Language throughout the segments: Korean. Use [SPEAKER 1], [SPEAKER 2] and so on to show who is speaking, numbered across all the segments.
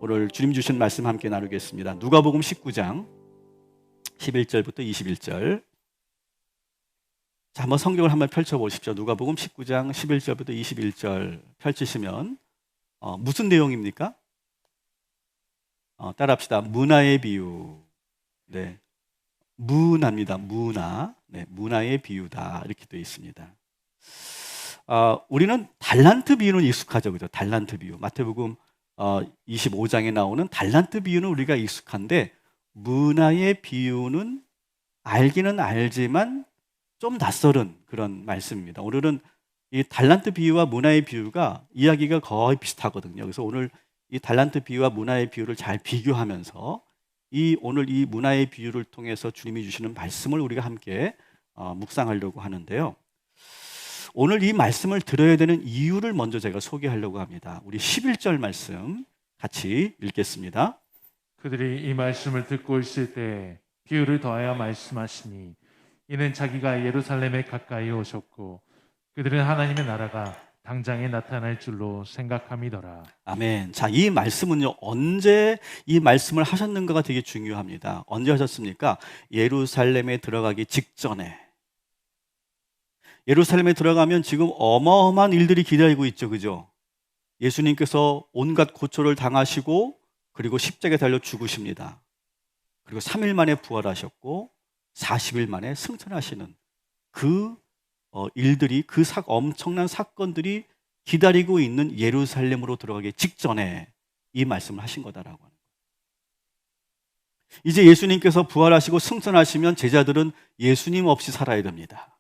[SPEAKER 1] 오늘 주님 주신 말씀 함께 나누겠습니다. 누가복음 19장 11절부터 21절. 자, 한번 성경을 한번 펼쳐보십시오. 누가복음 19장 11절부터 21절 펼치시면 무슨 내용입니까? 따라합시다. 문화의 비유. 네, 문화입니다. 문화. 네, 문화의 비유다 이렇게 되어 있습니다. 우리는 달란트 비유는 익숙하죠, 그죠? 달란트 비유. 마태복음 25장에 나오는 달란트 비유는 우리가 익숙한데 문화의 비유는 알기는 알지만 좀 낯설은 그런 말씀입니다. 오늘은 이 달란트 비유와 문화의 비유가 이야기가 거의 비슷하거든요. 그래서 오늘 이 달란트 비유와 문화의 비유를 잘 비교하면서 오늘 이 문화의 비유를 통해서 주님이 주시는 말씀을 우리가 함께 묵상하려고 하는데요. 오늘 이 말씀을 들어야 되는 이유를 먼저 제가 소개하려고 합니다. 우리 11절 말씀 같이 읽겠습니다.
[SPEAKER 2] 그들이 이 말씀을 듣고 있을 때 비유를 더하여 말씀하시니 이는 자기가 예루살렘에 가까이 오셨고 그들은 하나님의 나라가 당장에 나타날 줄로 생각함이더라.
[SPEAKER 1] 아멘. 자, 이 말씀은요, 언제 이 말씀을 하셨는가가 되게 중요합니다. 언제 하셨습니까? 예루살렘에 들어가기 직전에. 예루살렘에 들어가면 지금 어마어마한 일들이 기다리고 있죠, 그죠? 예수님께서 온갖 고초를 당하시고 그리고 십자가에 달려 죽으십니다. 그리고 3일 만에 부활하셨고 40일 만에 승천하시는 그 일들이, 엄청난 사건들이 기다리고 있는 예루살렘으로 들어가기 직전에 이 말씀을 하신 거다라고 하는 거예요. 이제 예수님께서 부활하시고 승천하시면 제자들은 예수님 없이 살아야 됩니다.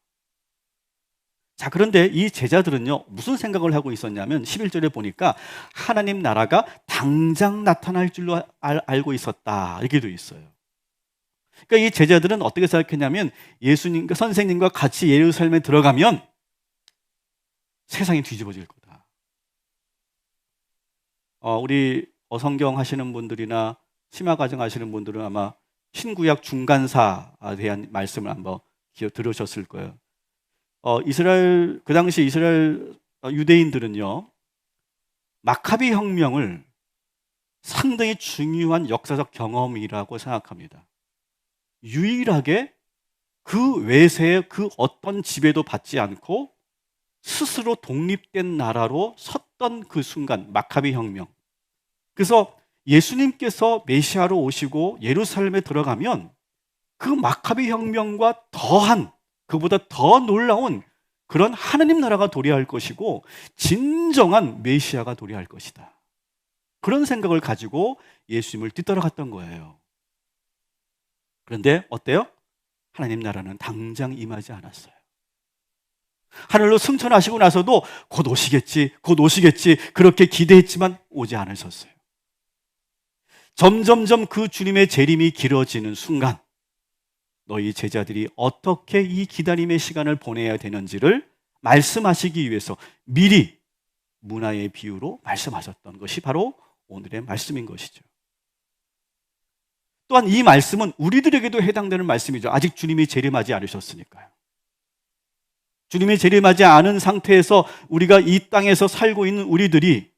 [SPEAKER 1] 자, 그런데 이 제자들은요, 무슨 생각을 하고 있었냐면 11절에 보니까 하나님 나라가 당장 나타날 줄로 알고 있었다 이렇게 되어 있어요. 그러니까 이 제자들은 어떻게 생각했냐면 예수님과 선생님과 같이 예루살렘에 들어가면 세상이 뒤집어질 거다. 우리 성경 하시는 분들이나 심화과정 하시는 분들은 아마 신구약 중간사에 대한 말씀을 한번 들으셨을 거예요. 그 당시 이스라엘 유대인들은요, 마카비 혁명을 상당히 중요한 역사적 경험이라고 생각합니다. 유일하게 그 외세의 그 어떤 지배도 받지 않고 스스로 독립된 나라로 섰던 그 순간, 마카비 혁명. 그래서 예수님께서 메시아로 오시고 예루살렘에 들어가면 그 마카비 혁명과 더한, 그보다 더 놀라운 그런 하나님 나라가 도래할 것이고 진정한 메시아가 도래할 것이다. 그런 생각을 가지고 예수님을 뒤따라갔던 거예요. 그런데 어때요? 하나님 나라는 당장 임하지 않았어요. 하늘로 승천하시고 나서도 곧 오시겠지, 곧 오시겠지 그렇게 기대했지만 오지 않으셨어요. 점점점 그 주님의 재림이 길어지는 순간 너희 제자들이 어떻게 이 기다림의 시간을 보내야 되는지를 말씀하시기 위해서 미리 문화의 비유로 말씀하셨던 것이 바로 오늘의 말씀인 것이죠. 또한 이 말씀은 우리들에게도 해당되는 말씀이죠. 아직 주님이 재림하지 않으셨으니까요. 주님이 재림하지 않은 상태에서 우리가 이 땅에서 살고 있는 우리들이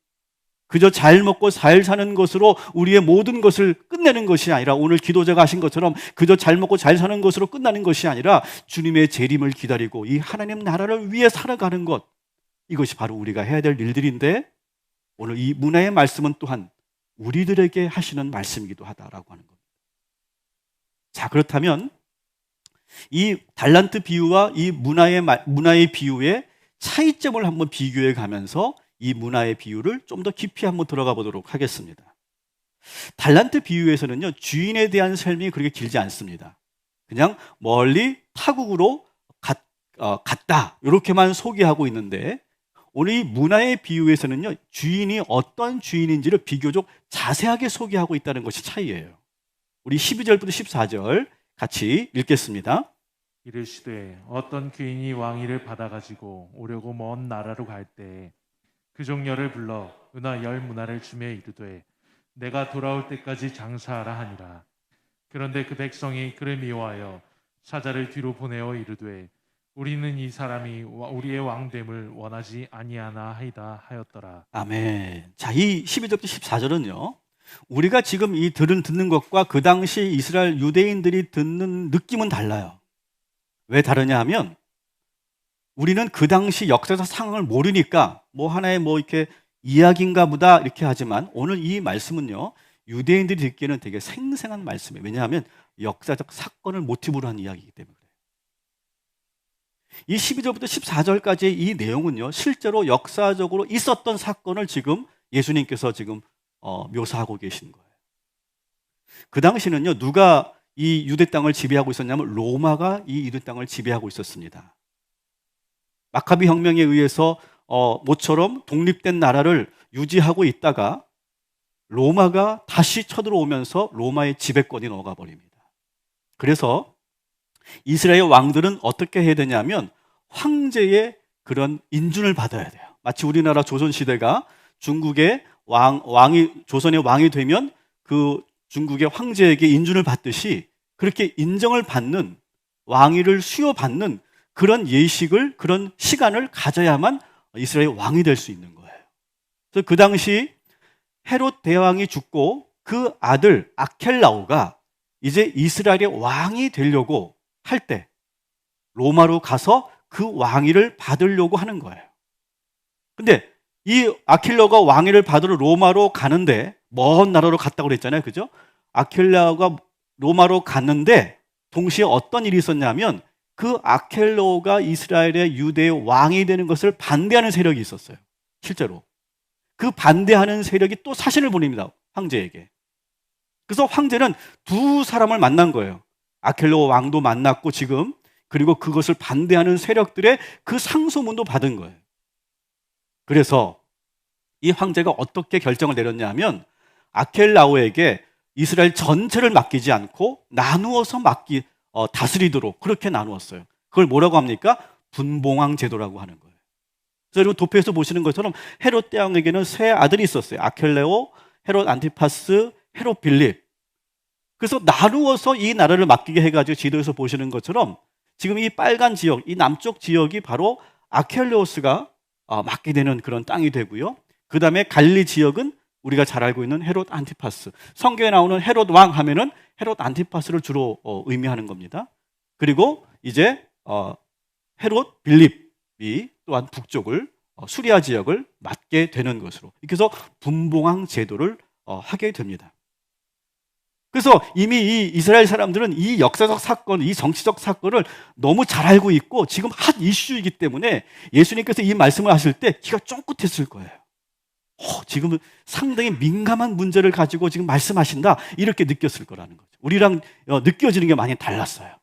[SPEAKER 1] 그저 잘 먹고 잘 사는 것으로 우리의 모든 것을 끝내는 것이 아니라, 오늘 기도자가 하신 것처럼 그저 잘 먹고 잘 사는 것으로 끝나는 것이 아니라 주님의 재림을 기다리고 이 하나님 나라를 위해 살아가는 것, 이것이 바로 우리가 해야 될 일들인데 오늘 이 문화의 말씀은 또한 우리들에게 하시는 말씀이기도 하다라고 하는 겁니다. 자, 그렇다면 이 달란트 비유와 이 문화의 비유의 차이점을 한번 비교해 가면서 이 문화의 비유를 좀 더 깊이 한번 들어가 보도록 하겠습니다. 달란트 비유에서는요, 주인에 대한 설명이 그렇게 길지 않습니다. 그냥 멀리 타국으로 갔다 이렇게만 소개하고 있는데 오늘 이 문화의 비유에서는요, 주인이 어떤 주인인지를 비교적 자세하게 소개하고 있다는 것이 차이예요. 우리 12절부터 14절 같이 읽겠습니다.
[SPEAKER 2] 이르시되 어떤 귀인이 왕위를 받아가지고 오려고 먼 나라로 갈 때 그 종려를 불러 은화 10문화를 주며 이르되 내가 돌아올 때까지 장사하라 하니라. 그런데 그 백성이 그를 미워하여 사자를 뒤로 보내어 이르되 우리는 이 사람이 우리의 왕됨을 원하지 아니하나 하이다 하였더라.
[SPEAKER 1] 아멘. 자, 이 12절부터 14절은요, 우리가 지금 이 듣는 것과 그 당시 이스라엘 유대인들이 듣는 느낌은 달라요. 왜 다르냐 하면 우리는 그 당시 역사적 상황을 모르니까 뭐 하나의 뭐 이렇게 이야기인가 보다 이렇게 하지만 오늘 이 말씀은요, 유대인들이 듣기에는 되게 생생한 말씀이에요. 왜냐하면 역사적 사건을 모티브로 한 이야기이기 때문에 그래요. 이 12절부터 14절까지의 이 내용은요, 실제로 역사적으로 있었던 사건을 지금 예수님께서 지금 묘사하고 계신 거예요. 그 당시는요, 누가 이 유대 땅을 지배하고 있었냐면 로마가 이 유대 땅을 지배하고 있었습니다. 마카비 혁명에 의해서 모처럼 독립된 나라를 유지하고 있다가 로마가 다시 쳐들어오면서 로마의 지배권이 넘어가 버립니다. 그래서 이스라엘 왕들은 어떻게 해야 되냐면 황제의 그런 인준을 받아야 돼요. 마치 우리나라 조선시대가 중국의 조선의 왕이 되면 그 중국의 황제에게 인준을 받듯이 그렇게 인정을 받는, 왕위를 수여받는 그런 예식을, 그런 시간을 가져야만 이스라엘 왕이 될 수 있는 거예요. 그래서 그 당시 헤롯 대왕이 죽고 그 아들 아켈라오가 이제 이스라엘의 왕이 되려고 할 때 로마로 가서 그 왕위를 받으려고 하는 거예요. 근데 이 아킬라오가 왕위를 받으러 로마로 가는데 먼 나라로 갔다고 그랬잖아요. 그죠? 아킬라오가 로마로 갔는데 동시에 어떤 일이 있었냐면 그 아켈라오가 이스라엘의 유대의 왕이 되는 것을 반대하는 세력이 있었어요. 실제로. 그 반대하는 세력이 또 사신을 보냅니다. 황제에게. 그래서 황제는 두 사람을 만난 거예요. 아켈라오 왕도 만났고 지금, 그리고 그것을 반대하는 세력들의 그 상소문도 받은 거예요. 그래서 이 황제가 어떻게 결정을 내렸냐 하면 아켈라오에게 이스라엘 전체를 맡기지 않고 나누어서 다스리도록 그렇게 나누었어요. 그걸 뭐라고 합니까? 분봉왕 제도라고 하는 거예요. 그래서 여러분 도표에서 보시는 것처럼 헤롯 대왕에게는 세 아들이 있었어요. 아켈레오, 헤롯 안티파스, 헤롯 빌립. 그래서 나누어서 이 나라를 맡기게 해가지고 지도에서 보시는 것처럼 지금 이 빨간 지역, 이 남쪽 지역이 바로 아켈레오스가 맡게 되는 그런 땅이 되고요. 그 다음에 갈리 지역은 우리가 잘 알고 있는 헤롯 안티파스. 성경에 나오는 헤롯 왕 하면은 헤롯 안티파스를 주로 의미하는 겁니다. 그리고 이제 헤롯 빌립이 또한 북쪽을 수리아 지역을 맡게 되는 것으로 이렇게 해서 분봉왕 제도를 하게 됩니다. 그래서 이미 이 이스라엘 사람들은 이 역사적 사건, 이 정치적 사건을 너무 잘 알고 있고 지금 핫 이슈이기 때문에 예수님께서 이 말씀을 하실 때 귀가 쫑긋했을 거예요. 지금은 상당히 민감한 문제를 가지고 지금 말씀하신다, 이렇게 느꼈을 거라는 거죠. 우리랑 느껴지는 게 많이 달랐어요.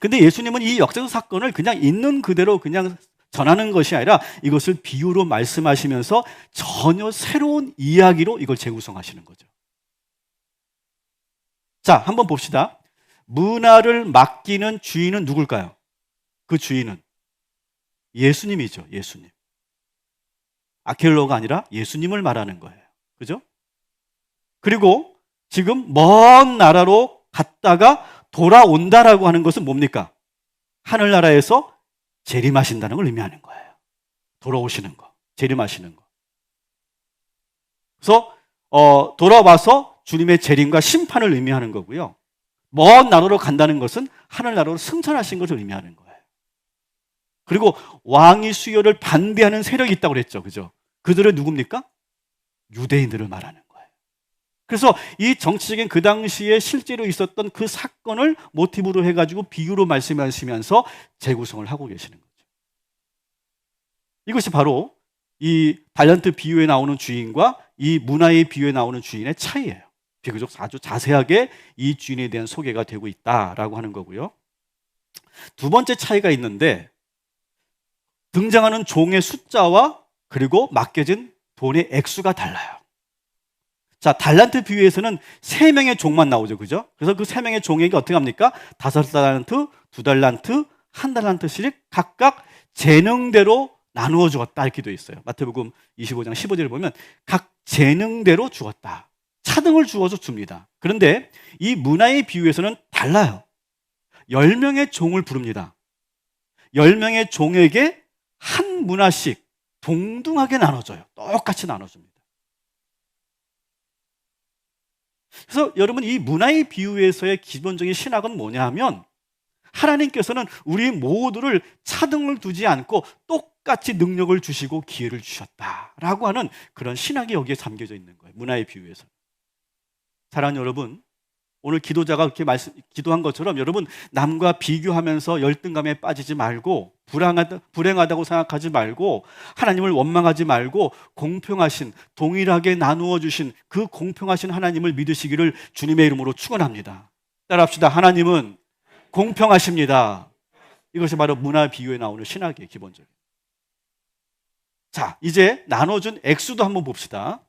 [SPEAKER 1] 근데 예수님은 이 역사적 사건을 그냥 있는 그대로 그냥 전하는 것이 아니라 이것을 비유로 말씀하시면서 전혀 새로운 이야기로 이걸 재구성하시는 거죠. 자, 한번 봅시다. 문화를 맡기는 주인은 누굴까요? 그 주인은 예수님이죠. 예수님. 아켈로가 아니라 예수님을 말하는 거예요. 그죠? 그리고 지금 먼 나라로 갔다가 돌아온다라고 하는 것은 뭡니까? 하늘나라에서 재림하신다는 걸 의미하는 거예요. 돌아오시는 거, 재림하시는 거. 그래서 돌아와서 주님의 재림과 심판을 의미하는 거고요. 먼 나라로 간다는 것은 하늘나라로 승천하신 것을 의미하는 거예요. 그리고 왕위 수요를 반대하는 세력이 있다고 그랬죠. 그죠? 그들은 누굽니까? 유대인들을 말하는 거예요. 그래서 이 정치적인 그 당시에 실제로 있었던 그 사건을 모티브로 해가지고 비유로 말씀하시면서 재구성을 하고 계시는 거죠. 이것이 바로 이 달란트 비유에 나오는 주인과 이 문화의 비유에 나오는 주인의 차이예요. 비교적 아주 자세하게 이 주인에 대한 소개가 되고 있다라고 하는 거고요. 두 번째 차이가 있는데 등장하는 종의 숫자와 그리고 맡겨진 돈의 액수가 달라요. 자, 달란트 비유에서는 3명의 종만 나오죠. 그죠? 그래서 그 3명의 종에게 어떻게 합니까? 5달란트, 2달란트, 1달란트씩 각각 재능대로 나누어 주었다 이렇게 되어 있어요. 마태복음 25장 15절을 보면 각 재능대로 주었다. 차등을 주어서 줍니다. 그런데 이 문화의 비유에서는 달라요. 10명의 종을 부릅니다. 10명의 종에게 한 문화씩 동등하게 나눠줘요. 똑같이 나눠줍니다. 그래서 여러분, 이 문화의 비유에서의 기본적인 신학은 뭐냐 하면, 하나님께서는 우리 모두를 차등을 두지 않고 똑같이 능력을 주시고 기회를 주셨다라고 하는 그런 신학이 여기에 담겨져 있는 거예요. 문화의 비유에서. 사랑하는 여러분, 오늘 기도자가 그렇게 기도한 것처럼 여러분, 남과 비교하면서 열등감에 빠지지 말고 불행하다고 생각하지 말고 하나님을 원망하지 말고 공평하신, 동일하게 나누어 주신 그 공평하신 하나님을 믿으시기를 주님의 이름으로 축원합니다. 따라합시다. 하나님은 공평하십니다. 이것이 바로 문화 비유에 나오는 신학이에요, 기본적으로. 자, 이제 나눠준 액수도 한번 봅시다.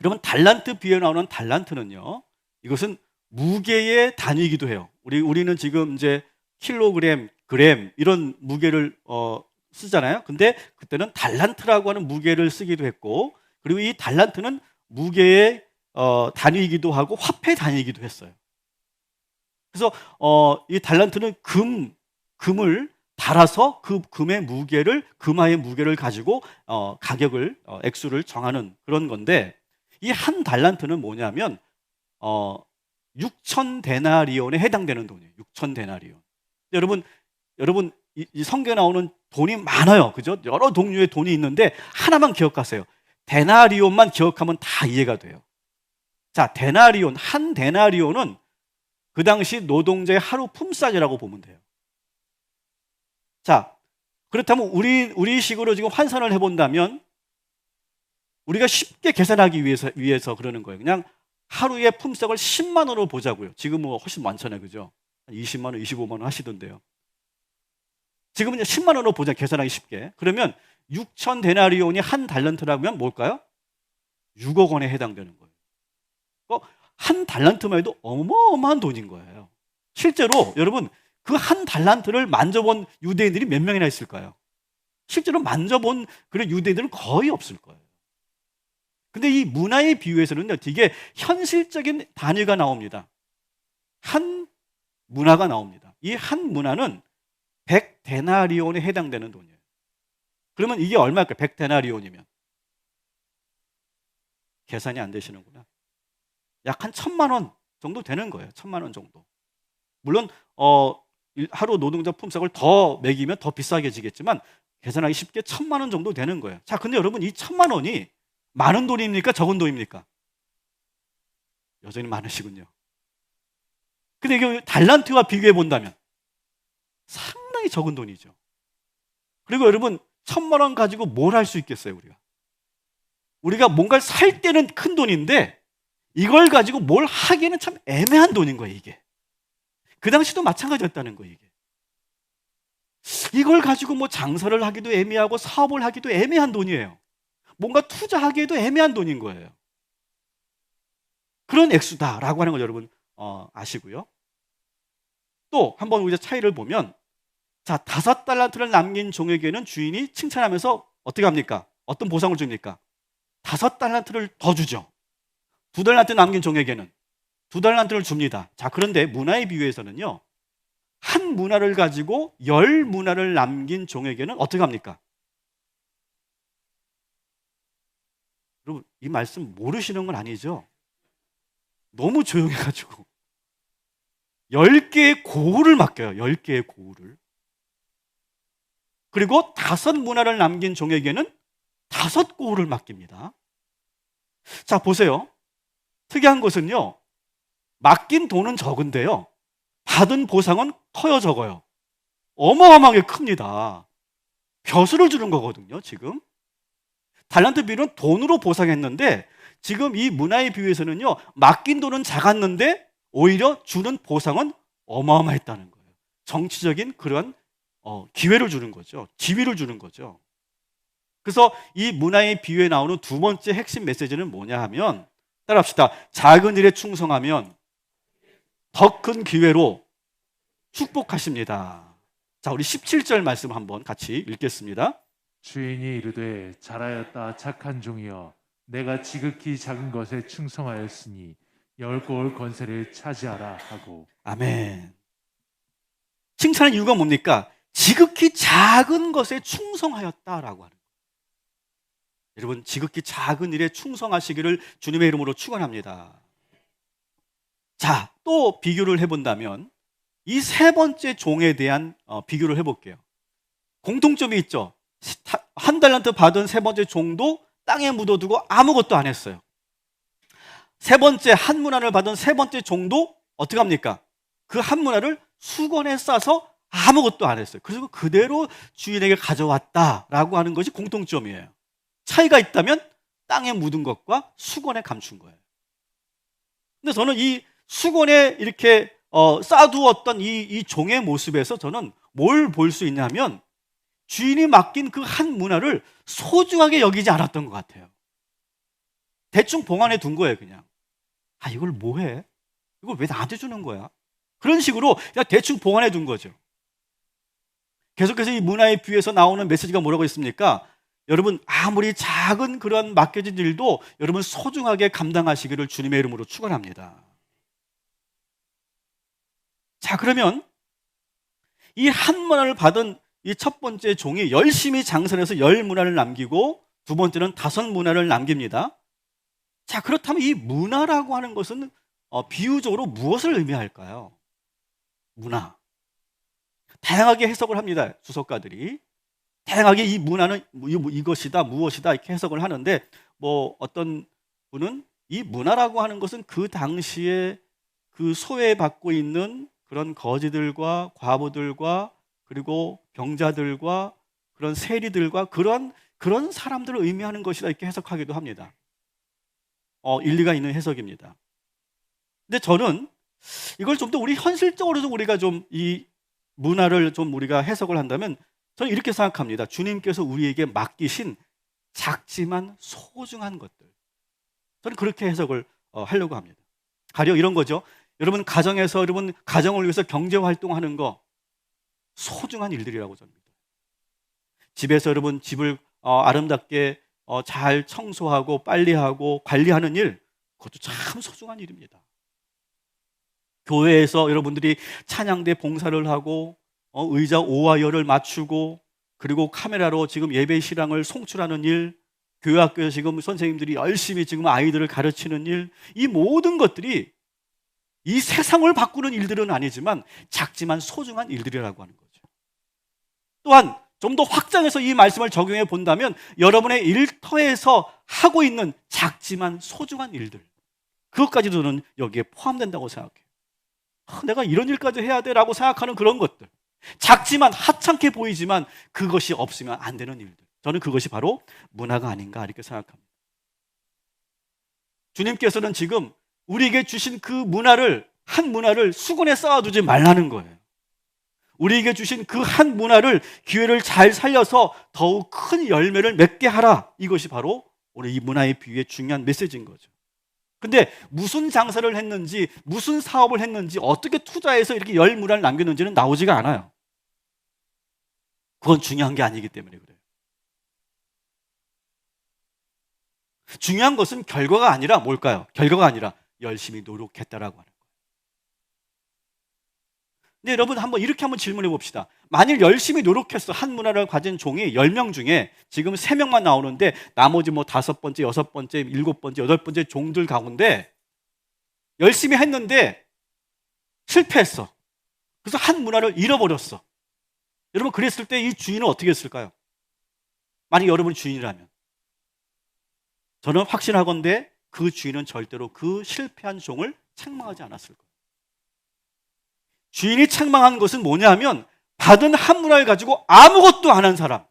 [SPEAKER 1] 여러분, 달란트 비유에 나오는 달란트는요, 이것은 무게의 단위이기도 해요. 우리는 지금 이제 킬로그램, 그램 이런 무게를 쓰잖아요. 근데 그때는 달란트라고 하는 무게를 쓰기도 했고, 그리고 이 달란트는 무게의 단위이기도 하고 화폐 단위이기도 했어요. 그래서 이 달란트는 금을 달아서 그 금의 무게를, 금화의 무게를 가지고 가격을, 액수를 정하는 그런 건데, 이 한 달란트는 뭐냐면 6천 데나리온에 해당되는 돈이에요. 6천 데나리온. 여러분 이 성경에 나오는 돈이 많아요. 그죠? 여러 종류의 돈이 있는데 하나만 기억하세요. 데나리온만 기억하면 다 이해가 돼요. 자, 데나리온, 한 데나리온은 그 당시 노동자의 하루 품삯이라고 보면 돼요. 자, 그렇다면 우리 식으로 지금 환산을 해본다면 우리가 쉽게 계산하기 위해서 그러는 거예요. 그냥 하루에 품삯을 10만 원으로 보자고요. 지금 뭐 훨씬 많잖아요. 그죠? 20만 원, 25만 원 하시던데요. 지금은 10만 원으로 보자, 계산하기 쉽게. 그러면 6천 데나리온이 한 달란트라면 뭘까요? 6억 원에 해당되는 거예요. 한 달란트만 해도 어마어마한 돈인 거예요. 실제로 여러분, 그 한 달란트를 만져본 유대인들이 몇 명이나 있을까요? 실제로 만져본 그런 유대인들은 거의 없을 거예요. 근데 이 문화의 비유에서는요, 되게 현실적인 단위가 나옵니다. 한 문화가 나옵니다. 이 한 문화는 100데나리온에 해당되는 돈이에요. 그러면 이게 얼마일까요? 100데나리온이면. 계산이 안 되시는구나. 약 한 1,000만 원 정도 되는 거예요. 1,000만 원 정도. 물론 하루 노동자 품삯을 더 매기면 더 비싸게 지겠지만 계산하기 쉽게 1,000만 원 정도 되는 거예요. 자, 근데 여러분, 이 1,000만 원이 많은 돈입니까? 적은 돈입니까? 여전히 많으시군요. 근데 이게 달란트와 비교해 본다면 상당히 적은 돈이죠. 그리고 여러분, 1,000만 원 가지고 뭘 할 수 있겠어요, 우리가 뭔가를 살 때는 큰 돈인데 이걸 가지고 뭘 하기에는 참 애매한 돈인 거예요, 이게. 그 당시도 마찬가지였다는 거예요, 이게. 이걸 가지고 뭐 장사를 하기도 애매하고 사업을 하기도 애매한 돈이에요. 뭔가 투자하기에도 애매한 돈인 거예요. 그런 액수다라고 하는 걸 여러분 아시고요. 또 한번 우리가 차이를 보면, 자, 5달란트를 남긴 종에게는 주인이 칭찬하면서 어떻게 합니까? 어떤 보상을 줍니까? 5달란트를 더 주죠. 2달란트 남긴 종에게는 2달란트를 줍니다. 자, 그런데 문화의 비유에서는요, 한 문화를 가지고 10문화를 남긴 종에게는 어떻게 합니까? 여러분, 이 말씀 모르시는 건 아니죠? 너무 조용해가지고 10개의 고울을 맡겨요. 10개의 고울을. 그리고 5문화를 남긴 종에게는 5고울을 맡깁니다. 자, 보세요. 특이한 것은요, 맡긴 돈은 적은데요, 받은 보상은 커요, 적어요? 어마어마하게 큽니다. 벼슬을 주는 거거든요, 지금. 달란트 비유는 돈으로 보상했는데, 지금 이 문화의 비유에서는요, 맡긴 돈은 작았는데 오히려 주는 보상은 어마어마했다는 거예요. 정치적인 그런 기회를 주는 거죠. 지위를 주는 거죠. 그래서 이 문화의 비유에 나오는 두 번째 핵심 메시지는 뭐냐 하면, 따라합시다. 작은 일에 충성하면 더 큰 기회로 축복하십니다. 자, 우리 17절 말씀 한번 같이 읽겠습니다.
[SPEAKER 2] 주인이 이르되 잘하였다 착한 종이여 내가 지극히 작은 것에 충성하였으니 10고울 권세를 차지하라 하고.
[SPEAKER 1] 아멘. 칭찬의 이유가 뭡니까? 지극히 작은 것에 충성하였다라고 하는 거예요. 여러분, 지극히 작은 일에 충성하시기를 주님의 이름으로 축원합니다. 또 비교를 해본다면 이 세 번째 종에 대한 비교를 해볼게요. 공통점이 있죠. 한 달란트 받은 세 번째 종도 땅에 묻어두고 아무것도 안 했어요. 세 번째 한 문화를 받은 세 번째 종도 어떻게 합니까? 그 한 문화를 수건에 싸서 아무것도 안 했어요. 그래서 그대로 주인에게 가져왔다라고 하는 것이 공통점이에요. 차이가 있다면 땅에 묻은 것과 수건에 감춘 거예요. 근데 저는 이 수건에 이렇게 쌓아두었던 이 종의 모습에서 저는 뭘 볼 수 있냐면 주인이 맡긴 그 한 문화를 소중하게 여기지 않았던 것 같아요. 대충 봉안에 둔 거예요, 그냥. 아, 이걸 뭐 해? 이걸 왜 나한테 주는 거야? 그런 식으로 그냥 대충 봉안에 둔 거죠. 계속해서 이 문화의 비유에서 나오는 메시지가 뭐라고 있습니까? 여러분, 아무리 작은 그런 맡겨진 일도 여러분 소중하게 감당하시기를 주님의 이름으로 축원합니다. 자, 그러면 이 한 문화를 받은 이 첫 번째 종이 열심히 장사해서 10문화를 남기고 두 번째는 5문화를 남깁니다. 자, 그렇다면 이 문화라고 하는 것은 비유적으로 무엇을 의미할까요? 문화. 다양하게 해석을 합니다. 주석가들이. 다양하게 이 문화는 이것이다, 무엇이다 이렇게 해석을 하는데 어떤 분은 이 문화라고 하는 것은 그 당시에 그 소외받고 있는 그런 거지들과 과부들과 그리고 병자들과 그런 세리들과 그런 사람들을 의미하는 것이다 이렇게 해석하기도 합니다. 일리가 있는 해석입니다. 근데 저는 이걸 좀 더 우리 현실적으로 좀 우리가 좀 이 문화를 좀 우리가 해석을 한다면 저는 이렇게 생각합니다. 주님께서 우리에게 맡기신 작지만 소중한 것들. 저는 그렇게 해석을 하려고 합니다. 가령 이런 거죠. 여러분 가정에서 여러분 가정을 위해서 경제 활동하는 거 소중한 일들이라고 저는 믿어요. 집에서 여러분 집을 아름답게 잘 청소하고 빨리하고 관리하는 일, 그것도 참 소중한 일입니다. 교회에서 여러분들이 찬양대 봉사를 하고 의자 5와열을 맞추고 그리고 카메라로 지금 예배 실황을 송출하는 일, 교회 학교에서 지금 선생님들이 열심히 지금 아이들을 가르치는 일, 이 모든 것들이 이 세상을 바꾸는 일들은 아니지만 작지만 소중한 일들이라고 하는 거죠. 또한 좀 더 확장해서 이 말씀을 적용해 본다면 여러분의 일터에서 하고 있는 작지만 소중한 일들, 그것까지도 저는 여기에 포함된다고 생각해요. 내가 이런 일까지 해야 돼 라고 생각하는 그런 것들, 작지만 하찮게 보이지만 그것이 없으면 안 되는 일들, 저는 그것이 바로 문화가 아닌가 이렇게 생각합니다. 주님께서는 지금 우리에게 주신 그 문화를, 한 문화를 수건에 쌓아두지 말라는 거예요. 우리에게 주신 그 한 문화를, 기회를 잘 살려서 더욱 큰 열매를 맺게 하라, 이것이 바로 오늘 이 문화의 비유의 중요한 메시지인 거죠. 근데 무슨 장사를 했는지, 무슨 사업을 했는지, 어떻게 투자해서 이렇게 10문화를 남겼는지는 나오지가 않아요. 그건 중요한 게 아니기 때문에 그래요. 중요한 것은 결과가 아니라 뭘까요? 결과가 아니라 열심히 노력했다라고 하는 거예요. 근데 여러분 이렇게 한번 질문해 봅시다. 만일 열심히 노력했어, 한 문화를 가진 종이 10명 중에 지금 3명만 나오는데 나머지 5번째, 6번째, 7번째, 8번째 종들 가운데 열심히 했는데 실패했어. 그래서 한 문화를 잃어버렸어. 여러분 그랬을 때 이 주인은 어떻게 했을까요? 만약 여러분이 주인이라면 저는 확신하건대 그 주인은 절대로 그 실패한 종을 책망하지 않았을 거예요. 주인이 책망한 것은 뭐냐면 받은 한 문화를 가지고 아무것도 안 한 사람,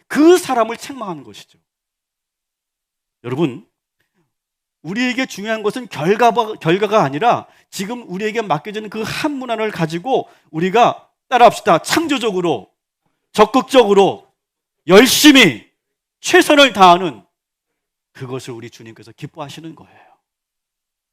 [SPEAKER 1] 그 사람을 책망하는 것이죠. 여러분, 우리에게 중요한 것은 결과가 아니라 지금 우리에게 맡겨진 그 한 문화를 가지고 우리가 따라합시다. 창조적으로, 적극적으로, 열심히 최선을 다하는 그것을 우리 주님께서 기뻐하시는 거예요.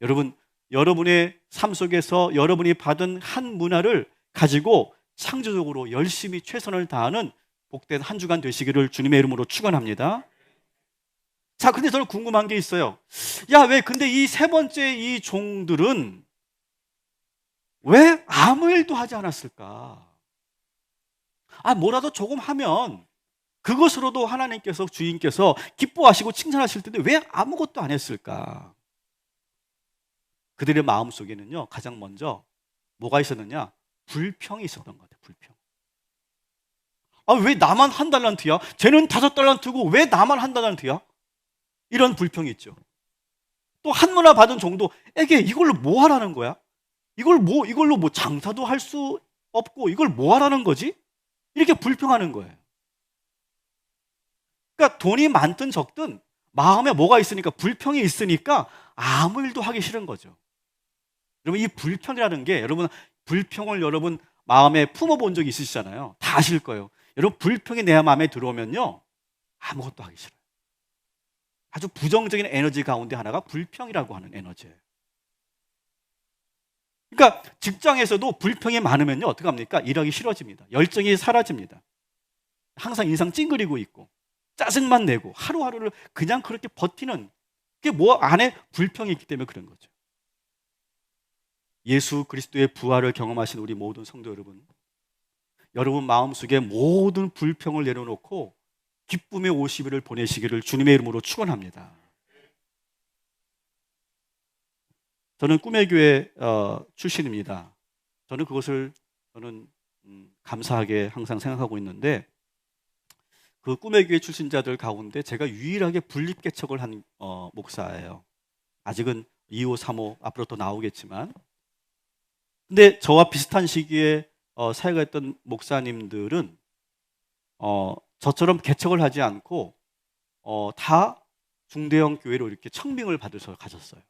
[SPEAKER 1] 여러분, 여러분의 삶 속에서 여러분이 받은 한 문화를 가지고 창조적으로 열심히 최선을 다하는 복된 한 주간 되시기를 주님의 이름으로 축원합니다. 자, 근데 저는 궁금한 게 있어요. 근데 이 세 번째 이 종들은 왜 아무 일도 하지 않았을까? 뭐라도 조금 하면 그것으로도 하나님께서, 주인께서 기뻐하시고 칭찬하실 텐데 왜 아무것도 안 했을까? 그들의 마음 속에는요, 가장 먼저 뭐가 있었느냐? 불평이 있었던 것 같아요. 불평. 아, 왜 나만 한 달란트야? 쟤는 5달란트고 왜 나만 한 달란트야? 이런 불평이 있죠. 또 한 문화 받은 정도에게 이걸로 뭐 하라는 거야? 이걸로 뭐 장사도 할 수 없고 이걸 뭐 하라는 거지? 이렇게 불평하는 거예요. 그러니까 돈이 많든 적든 마음에 뭐가 있으니까, 불평이 있으니까 아무 일도 하기 싫은 거죠. 여러분, 이 불평이라는 게, 여러분 불평을 여러분 마음에 품어본 적이 있으시잖아요. 다 아실 거예요. 여러분, 불평이 내 마음에 들어오면요, 아무것도 하기 싫어요. 아주 부정적인 에너지 가운데 하나가 불평이라고 하는 에너지예요. 그러니까 직장에서도 불평이 많으면요, 어떻게 합니까? 일하기 싫어집니다. 열정이 사라집니다. 항상 인상 찡그리고 있고 짜증만 내고 하루하루를 그냥 그렇게 버티는, 그게 뭐 안에 불평이 있기 때문에 그런 거죠. 예수 그리스도의 부활을 경험하신 우리 모든 성도 여러분, 여러분 마음속에 모든 불평을 내려놓고 기쁨의 50일을 보내시기를 주님의 이름으로 축원합니다. 저는 꿈의 교회 출신입니다. 저는 그것을 감사하게 항상 생각하고 있는데, 그 꿈의 교회 출신자들 가운데 제가 유일하게 분립개척을 한 목사예요. 아직은 2호, 3호 앞으로 또 나오겠지만, 근데 저와 비슷한 시기에 사역했던 목사님들은 저처럼 개척을 하지 않고 다 중대형 교회로 이렇게 청빙을 받으셔서 가셨어요.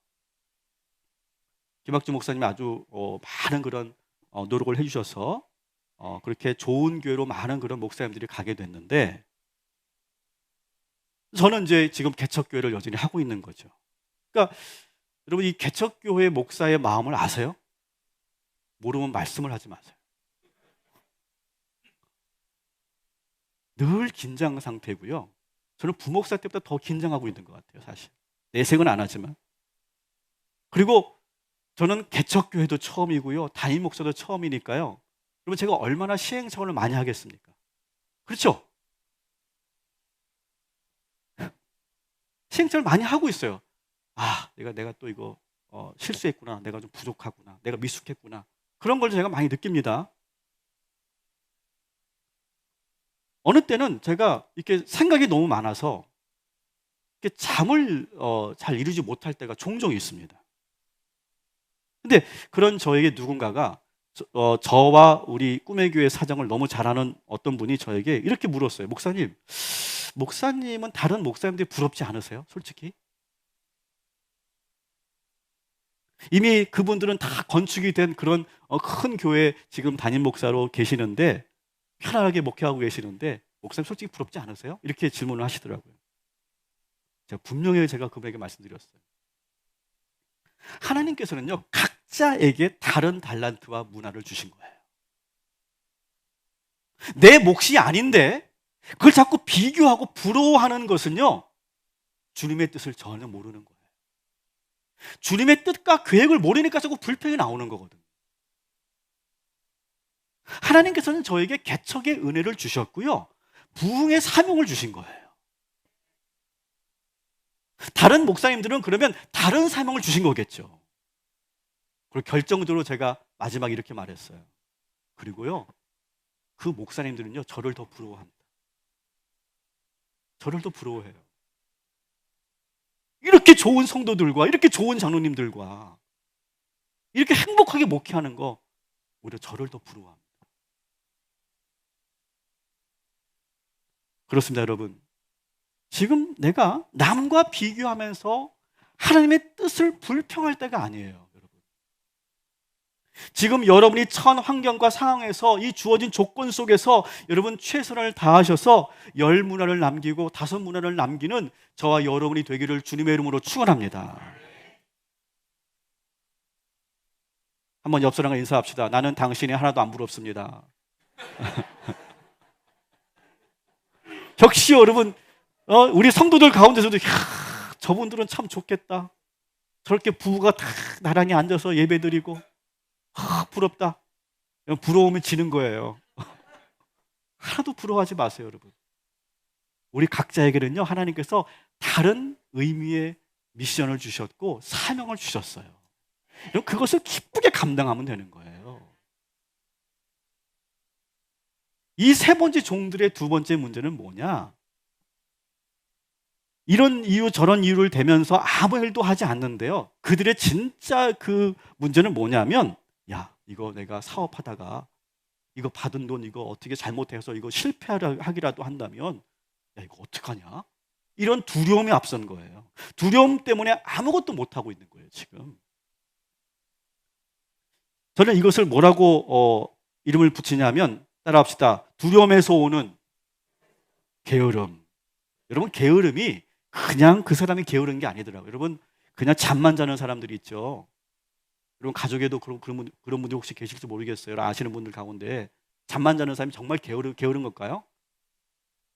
[SPEAKER 1] 김학주 목사님이 아주 많은 그런 노력을 해주셔서 그렇게 좋은 교회로 많은 그런 목사님들이 가게 됐는데, 저는 이제 지금 개척교회를 여전히 하고 있는 거죠. 그러니까 여러분, 이 개척교회 목사의 마음을 아세요? 모르면 말씀을 하지 마세요. 늘 긴장 상태고요. 저는 부목사 때보다 더 긴장하고 있는 것 같아요, 사실. 내색은 안 하지만. 그리고 저는 개척교회도 처음이고요, 담임 목사도 처음이니까요. 여러분, 제가 얼마나 시행착오를 많이 하겠습니까? 그렇죠? 시행착오를 많이 하고 있어요. 아, 내가 또 이거 실수했구나. 내가 좀 부족하구나. 내가 미숙했구나. 그런 걸 제가 많이 느낍니다. 어느 때는 제가 이렇게 생각이 너무 많아서 이렇게 잠을 잘 이루지 못할 때가 종종 있습니다. 근데 그런 저에게 누군가가 저와 우리 꿈의 교회 사정을 너무 잘 아는 어떤 분이 저에게 이렇게 물었어요. 목사님은 다른 목사님들이 부럽지 않으세요? 솔직히? 이미 그분들은 다 건축이 된 그런 큰 교회 지금 담임 목사로 계시는데, 편안하게 목회하고 계시는데, 목사님 솔직히 부럽지 않으세요? 이렇게 질문을 하시더라고요. 분명히 제가 그분에게 말씀드렸어요. 하나님께서는요, 각자에게 다른 달란트와 문화를 주신 거예요. 내 몫이 아닌데 그걸 자꾸 비교하고 부러워하는 것은요, 주님의 뜻을 전혀 모르는 거예요. 주님의 뜻과 계획을 모르니까 자꾸 불평이 나오는 거거든요. 하나님께서는 저에게 개척의 은혜를 주셨고요, 부흥의 사명을 주신 거예요. 다른 목사님들은 그러면 다른 사명을 주신 거겠죠. 그리고 결정적으로 제가 마지막에 이렇게 말했어요. 그리고요, 그 목사님들은요, 저를 더 부러워합니다. 저를 더 부러워해요. 이렇게 좋은 성도들과 이렇게 좋은 장로님들과 이렇게 행복하게 목회하는 거, 오히려 저를 더 부러워합니다. 그렇습니다, 여러분. 지금 내가 남과 비교하면서 하나님의 뜻을 불평할 때가 아니에요, 여러분. 지금 여러분이 처한 환경과 상황에서, 이 주어진 조건 속에서 여러분 최선을 다하셔서 10문화를 남기고 5문화를 남기는 저와 여러분이 되기를 주님의 이름으로 축원합니다. 한번 옆 사람과 인사합시다. 나는 당신이 하나도 안 부럽습니다. 역시 여러분, 우리 성도들 가운데서도 저분들은 참 좋겠다. 저렇게 부부가 다 나란히 앉아서 예배드리고, 부럽다. 부러우면 지는 거예요. 하나도 부러워하지 마세요, 여러분. 우리 각자에게는요, 하나님께서 다른 의미의 미션을 주셨고 사명을 주셨어요. 그럼 그것을 기쁘게 감당하면 되는 거예요. 이 세 번째 종들의 두 번째 문제는 뭐냐? 이런 이유 저런 이유를 대면서 아무 일도 하지 않는데요. 그들의 진짜 그 문제는 뭐냐면, 야, 이거 내가 사업하다가 이거 받은 돈 이거 어떻게 잘못해서 이거 실패하기라도 한다면, 야, 이거 어떡하냐? 이런 두려움이 앞선 거예요. 두려움 때문에 아무것도 못하고 있는 거예요, 지금. 저는 이것을 뭐라고 이름을 붙이냐면, 따라합시다. 두려움에서 오는 게으름. 여러분, 게으름이 그냥 그 사람이 게으른 게 아니더라고요. 여러분, 그냥 잠만 자는 사람들이 있죠. 여러분, 가족에도 그런 분들이 혹시 계실지 모르겠어요. 여러분 아시는 분들 가운데 잠만 자는 사람이 정말 게으른 걸까요?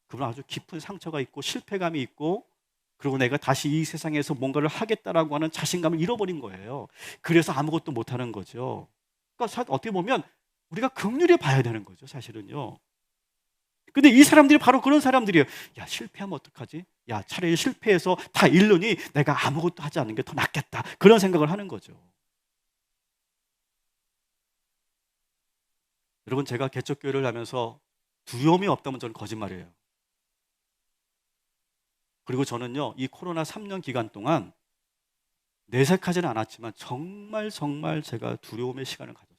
[SPEAKER 1] 그분은 아주 깊은 상처가 있고 실패감이 있고, 그리고 내가 다시 이 세상에서 뭔가를 하겠다라고 하는 자신감을 잃어버린 거예요. 그래서 아무것도 못하는 거죠. 그러니까 어떻게 보면 우리가 긍휼히 봐야 되는 거죠, 사실은요. 근데 이 사람들이 바로 그런 사람들이에요. 야, 실패하면 어떡하지? 야, 차라리 실패해서 다 잃느니 내가 아무것도 하지 않는 게 더 낫겠다. 그런 생각을 하는 거죠. 여러분, 제가 개척교회를 하면서 두려움이 없다면 저는 거짓말이에요. 그리고 저는요, 이 코로나 3년 기간 동안 내색하지는 않았지만 정말 제가 두려움의 시간을 가졌어요.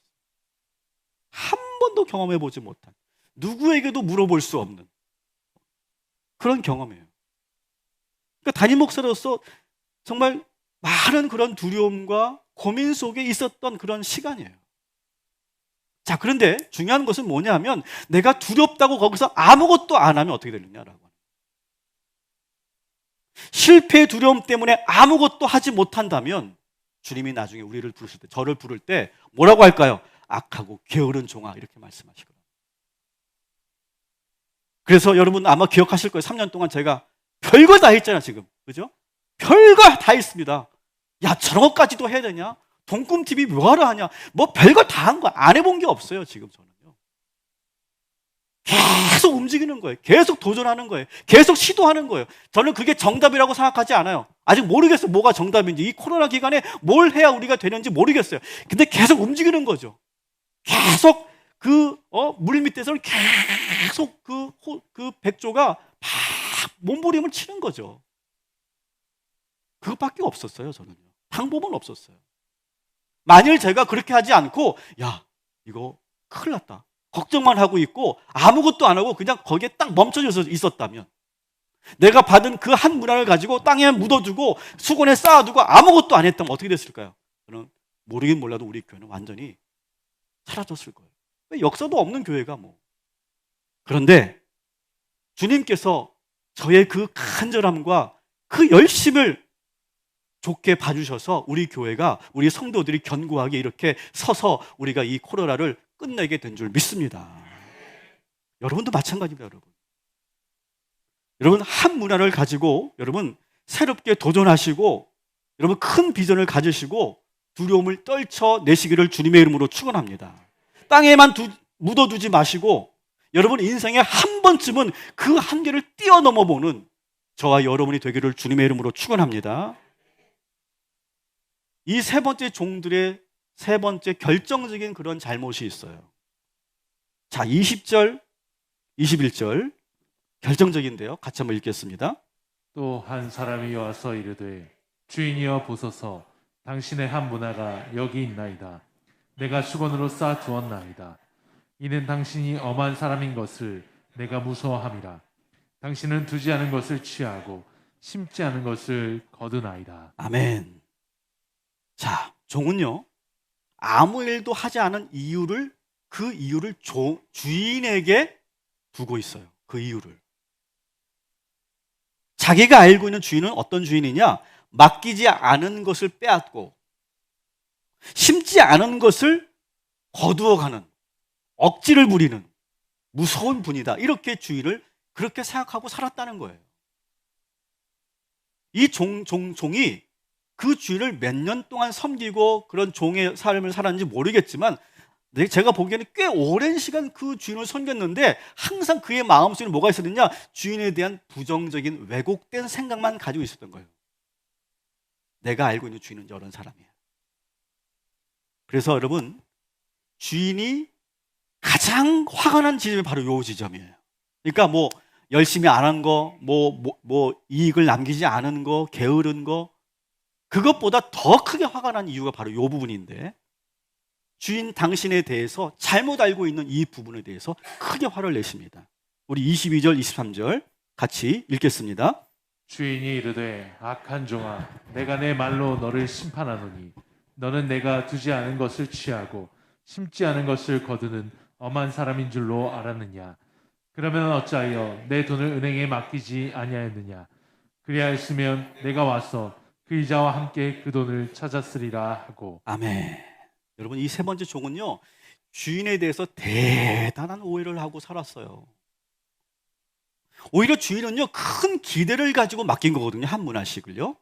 [SPEAKER 1] 한 번도 경험해보지 못한, 누구에게도 물어볼 수 없는 그런 경험이에요. 그러니까 담임 목사로서 정말 많은 그런 두려움과 고민 속에 있었던 그런 시간이에요. 자, 그런데 중요한 것은 뭐냐면, 내가 두렵다고 거기서 아무것도 안 하면 어떻게 되느냐라고. 실패의 두려움 때문에 아무것도 하지 못한다면 주님이 나중에 우리를 부르실 때, 저를 부를 때 뭐라고 할까요? 악하고 게으른 종아, 이렇게 말씀하시거든요. 그래서 여러분 아마 기억하실 거예요. 3년 동안 제가 별거 다 했잖아요, 지금. 그죠? 별거 다 했습니다. 야, 저런 것까지도 해야 되냐? 동꿈 TV 뭐하러 하냐? 뭐 별거 다 한 거야. 안 해본 게 없어요, 지금 저는요. 계속 움직이는 거예요. 계속 도전하는 거예요. 계속 시도하는 거예요. 저는 그게 정답이라고 생각하지 않아요. 아직 모르겠어요, 뭐가 정답인지. 이 코로나 기간에 뭘 해야 우리가 되는지 모르겠어요. 근데 계속 움직이는 거죠. 계속 물 밑에서는 계속 그 백조가 막 몸부림을 치는 거죠. 그것밖에 없었어요, 저는요. 방법은 없었어요. 만일 제가 그렇게 하지 않고, 야, 이거 큰일 났다, 걱정만 하고 있고 아무것도 안 하고 그냥 거기에 딱 멈춰져 있었다면, 내가 받은 그 한 문화를 가지고 땅에 묻어두고 수건에 쌓아두고 아무것도 안 했다면 어떻게 됐을까요? 저는 모르긴 몰라도 우리 교회는 완전히 사라졌을 거예요. 역사도 없는 교회가 뭐. 그런데 주님께서 저의 그 간절함과 그 열심을 좋게 봐주셔서 우리 교회가, 우리 성도들이 견고하게 이렇게 서서 우리가 이 코로나를 끝내게 된 줄 믿습니다. 여러분도 마찬가지입니다, 여러분. 여러분, 한 문화를 가지고 여러분 새롭게 도전하시고, 여러분 큰 비전을 가지시고 두려움을 떨쳐내시기를 주님의 이름으로 축원합니다. 땅에만 묻어두지 마시고 여러분 인생에 한 번쯤은 그 한계를 뛰어넘어 보는 저와 여러분이 되기를 주님의 이름으로 축원합니다. 이 세 번째 종들의 세 번째 결정적인 그런 잘못이 있어요. 자, 20절, 21절 결정적인데요. 같이 한번 읽겠습니다.
[SPEAKER 2] 또 한 사람이 와서 이르되 주인이여 보소서, 당신의 한 문화가 여기 있나이다. 내가 수건으로 쌓아 두었나이다. 이는 당신이 엄한 사람인 것을 내가 무서워함이라. 당신은 두지 않은 것을 취하고 심지 않은 것을 거두나이다.
[SPEAKER 1] 아멘. 자, 종은요, 아무 일도 하지 않은 그 이유를 주인에게 두고 있어요. 그 이유를. 자기가 알고 있는 주인은 어떤 주인이냐? 맡기지 않은 것을 빼앗고 심지 않은 것을 거두어가는, 억지를 부리는 무서운 분이다. 이렇게 주인을 그렇게 생각하고 살았다는 거예요. 이 종이 그 주인을 몇 년 동안 섬기고 그런 종의 삶을 살았는지 모르겠지만, 제가 보기에는 꽤 오랜 시간 그 주인을 섬겼는데 항상 그의 마음속에 뭐가 있었느냐? 주인에 대한 부정적인 왜곡된 생각만 가지고 있었던 거예요. 내가 알고 있는 주인은 이런 사람이야. 그래서 여러분, 주인이 가장 화가 난 지점이 바로 요 지점이에요. 그러니까 뭐 열심히 안 한 거, 뭐 이익을 남기지 않은 거, 게으른 거, 그것보다 더 크게 화가 난 이유가 바로 요 부분인데, 주인 당신에 대해서 잘못 알고 있는 이 부분에 대해서 크게 화를 내십니다. 우리 22절, 23절 같이 읽겠습니다.
[SPEAKER 2] 주인이 이르되 악한 종아 내가 내 말로 너를 심판하노니 너는 내가 두지 않은 것을 취하고 심지 않은 것을 거두는 엄한 사람인 줄로 알았느냐. 그러면 어찌하여 내 돈을 은행에 맡기지 아니하였느냐. 그리하였으면 내가 와서 그 이자와 함께 그 돈을 찾았으리라 하고.
[SPEAKER 1] 아멘. 여러분, 이 세 번째 종은요, 주인에 대해서 대단한 오해를 하고 살았어요. 오히려 주인은요, 큰 기대를 가지고 맡긴 거거든요, 한 문화씩을요.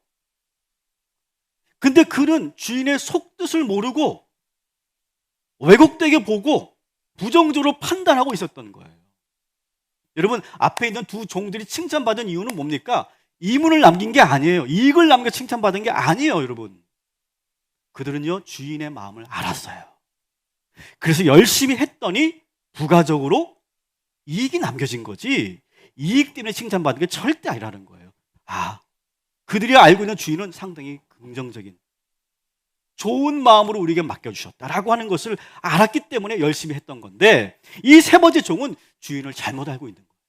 [SPEAKER 1] 근데 그는 주인의 속뜻을 모르고 왜곡되게 보고 부정적으로 판단하고 있었던 거예요. 여러분, 앞에 있는 두 종들이 칭찬받은 이유는 뭡니까? 이문을 남긴 게 아니에요. 이익을 남겨 칭찬받은 게 아니에요, 여러분. 그들은요, 주인의 마음을 알았어요. 그래서 열심히 했더니 부가적으로 이익이 남겨진 거지, 이익 때문에 칭찬받은 게 절대 아니라는 거예요. 그들이 알고 있는 주인은 상당히 긍정적인, 좋은 마음으로 우리에게 맡겨주셨다라고 하는 것을 알았기 때문에 열심히 했던 건데, 이 세 번째 종은 주인을 잘못 알고 있는 거예요.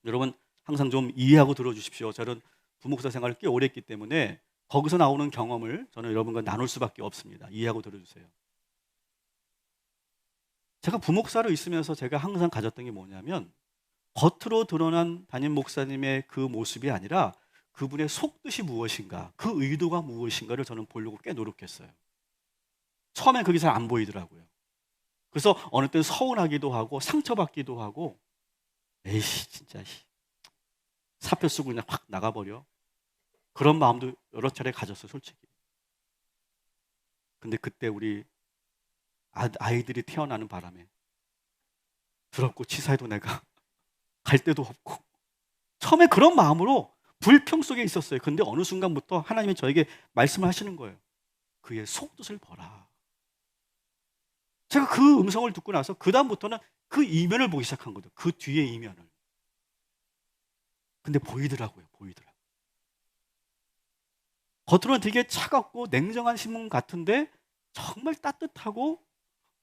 [SPEAKER 1] 여러분, 항상 좀 이해하고 들어주십시오. 저는 부목사 생활을 꽤 오래 했기 때문에 거기서 나오는 경험을 저는 여러분과 나눌 수밖에 없습니다. 이해하고 들어주세요. 제가 부목사로 있으면서 제가 항상 가졌던 게 뭐냐면, 겉으로 드러난 담임 목사님의 그 모습이 아니라 그분의 속뜻이 무엇인가, 그 의도가 무엇인가를 저는 보려고 꽤 노력했어요. 처음엔 그게 잘 안 보이더라고요. 그래서 어느 때는 서운하기도 하고 상처받기도 하고, 에이씨 진짜 사표 쓰고 그냥 확 나가버려, 그런 마음도 여러 차례 가졌어요, 솔직히. 근데 그때 우리 아이들이 태어나는 바람에 더럽고 치사해도 내가 갈 데도 없고, 처음에 그런 마음으로 불평 속에 있었어요. 근데 어느 순간부터 하나님이 저에게 말씀을 하시는 거예요. 그의 속뜻을 보라. 제가 그 음성을 듣고 나서 그 다음부터는 그 이면을 보기 시작한 거죠. 그 뒤의 이면을. 근데 보이더라고요. 겉으로는 되게 차갑고 냉정한 신문 같은데 정말 따뜻하고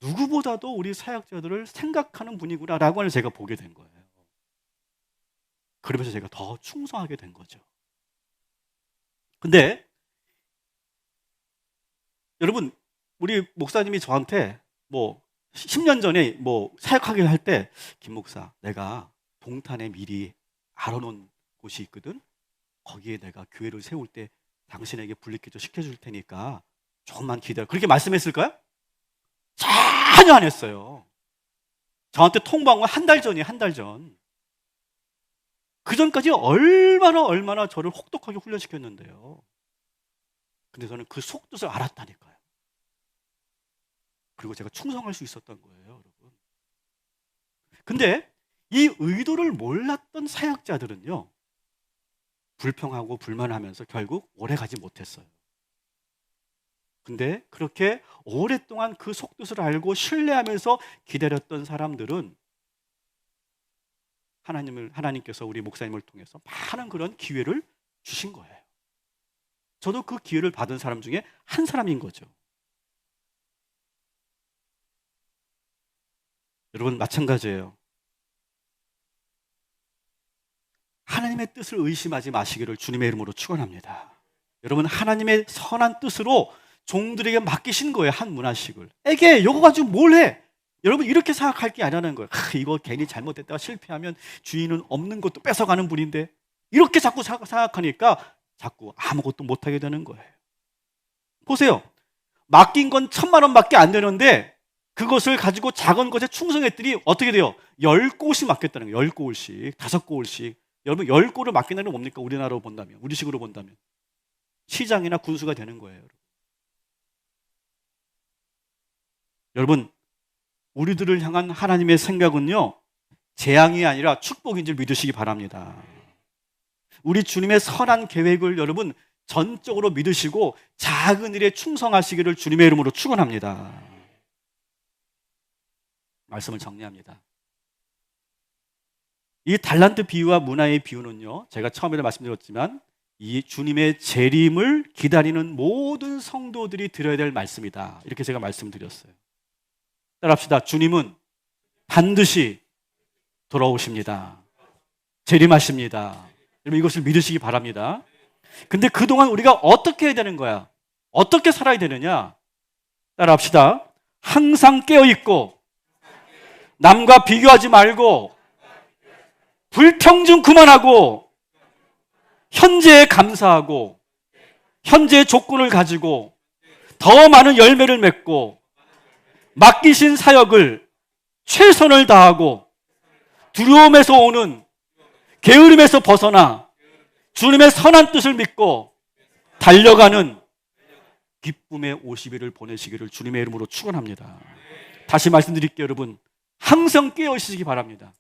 [SPEAKER 1] 누구보다도 우리 사역자들을 생각하는 분이구나라고 하는 제가 보게 된 거예요. 그러면서 제가 더 충성하게 된 거죠. 근데 여러분, 우리 목사님이 저한테 뭐 10년 전에 뭐 사역하게 할 때, 김 목사, 내가 동탄에 미리 알아놓은 곳이 있거든. 거기에 내가 교회를 세울 때 당신에게 분리기도 시켜줄 테니까 조금만 기다려. 그렇게 말씀했을까요? 전혀 안 했어요. 저한테 통보한 건 한 달 전이에요. 한 달 전. 그 전까지 얼마나 저를 혹독하게 훈련시켰는데요. 근데 저는 그 속뜻을 알았다니까요. 그리고 제가 충성할 수 있었던 거예요, 여러분. 근데 이 의도를 몰랐던 사역자들은요, 불평하고 불만하면서 결국 오래 가지 못했어요. 근데 그렇게 오랫동안 그 속뜻을 알고 신뢰하면서 기다렸던 사람들은 하나님께서 우리 목사님을 통해서 많은 그런 기회를 주신 거예요. 저도 그 기회를 받은 사람 중에 한 사람인 거죠. 여러분, 마찬가지예요. 하나님의 뜻을 의심하지 마시기를 주님의 이름으로 축원합니다. 여러분, 하나님의 선한 뜻으로 종들에게 맡기신 거예요, 한 문화씩을. 에게 이거 가지고 뭘 해? 여러분, 이렇게 생각할 게 아니라는 거예요. 이거 괜히 잘못됐다가 실패하면 주인은 없는 것도 뺏어가는 분인데, 이렇게 자꾸 생각하니까 자꾸 아무것도 못하게 되는 거예요. 보세요. 맡긴 건 1,000만 원밖에 안 되는데 그것을 가지고 작은 것에 충성했더니 어떻게 돼요? 10곳이 맡겼다는 거예요. 10곳씩, 5곳씩. 여러분, 10곳을 맡긴다는 건 뭡니까? 우리나라로 본다면, 우리식으로 본다면 시장이나 군수가 되는 거예요. 여러분, 우리들을 향한 하나님의 생각은요, 재앙이 아니라 축복인 줄 믿으시기 바랍니다. 우리 주님의 선한 계획을 여러분 전적으로 믿으시고 작은 일에 충성하시기를 주님의 이름으로 축원합니다. 말씀을 정리합니다. 이 달란트 비유와 문화의 비유는요, 제가 처음에 말씀드렸지만 이 주님의 재림을 기다리는 모든 성도들이 들어야 될 말씀이다. 이렇게 제가 말씀드렸어요. 따라합시다. 주님은 반드시 돌아오십니다. 재림하십니다. 여러분 이것을 믿으시기 바랍니다. 근데 그동안 우리가 어떻게 해야 되는 거야? 어떻게 살아야 되느냐? 따라합시다. 항상 깨어있고 남과 비교하지 말고 불평등 그만하고 현재에 감사하고 현재의 조건을 가지고 더 많은 열매를 맺고 맡기신 사역을 최선을 다하고 두려움에서 오는 게으름에서 벗어나 주님의 선한 뜻을 믿고 달려가는 기쁨의 50일을 보내시기를 주님의 이름으로 축원합니다. 다시 말씀드릴게요, 여러분. 항상 깨어 있으시기 바랍니다.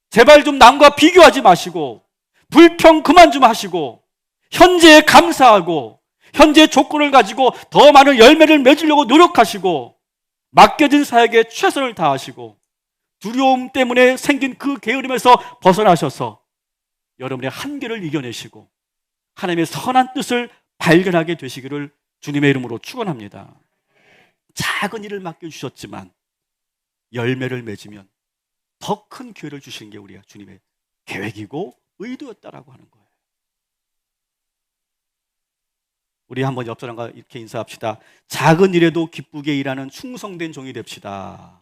[SPEAKER 1] 제발 좀 남과 비교하지 마시고 불평 그만 좀 하시고 현재에 감사하고 현재의 조건을 가지고 더 많은 열매를 맺으려고 노력하시고 맡겨진 사역에 최선을 다하시고 두려움 때문에 생긴 그 게으름에서 벗어나셔서 여러분의 한계를 이겨내시고 하나님의 선한 뜻을 발견하게 되시기를 주님의 이름으로 축원합니다. 작은 일을 맡겨주셨지만 열매를 맺으면 더 큰 기회를 주시는 게 우리가 주님의 계획이고 의도였다라고 하는 거예요. 우리 한번 옆 사람과 이렇게 인사합시다. 작은 일에도 기쁘게 일하는 충성된 종이 됩시다.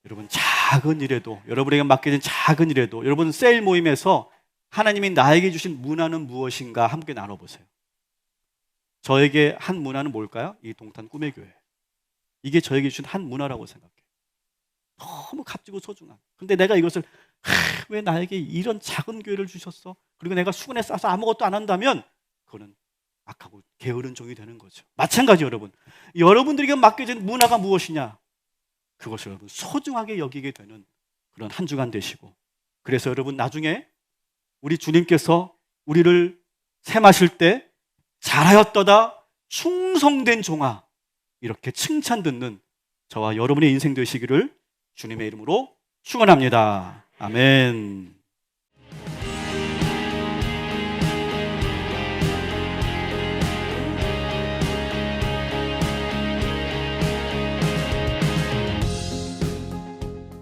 [SPEAKER 1] 여러분 작은 일에도, 여러분에게 맡겨진 작은 일에도, 여러분 셀 모임에서 하나님이 나에게 주신 문화는 무엇인가 함께 나눠보세요. 저에게 한 문화는 뭘까요? 이 동탄 꿈의 교회. 이게 저에게 주신 한 문화라고 생각해요. 너무 값지고 소중한. 근데 내가 이것을 왜 나에게 이런 작은 교회를 주셨어? 그리고 내가 수건에 싸서 아무것도 안 한다면 그거는 악하고 게으른 종이 되는 거죠. 마찬가지 여러분. 여러분들에게 맡겨진 문화가 무엇이냐? 그것을 여러분 소중하게 여기게 되는 그런 한 주간 되시고, 그래서 여러분 나중에 우리 주님께서 우리를 셈하실 때 잘하였도다 충성된 종아 이렇게 칭찬 듣는 저와 여러분의 인생 되시기를 주님의 이름으로 축원합니다. 아멘.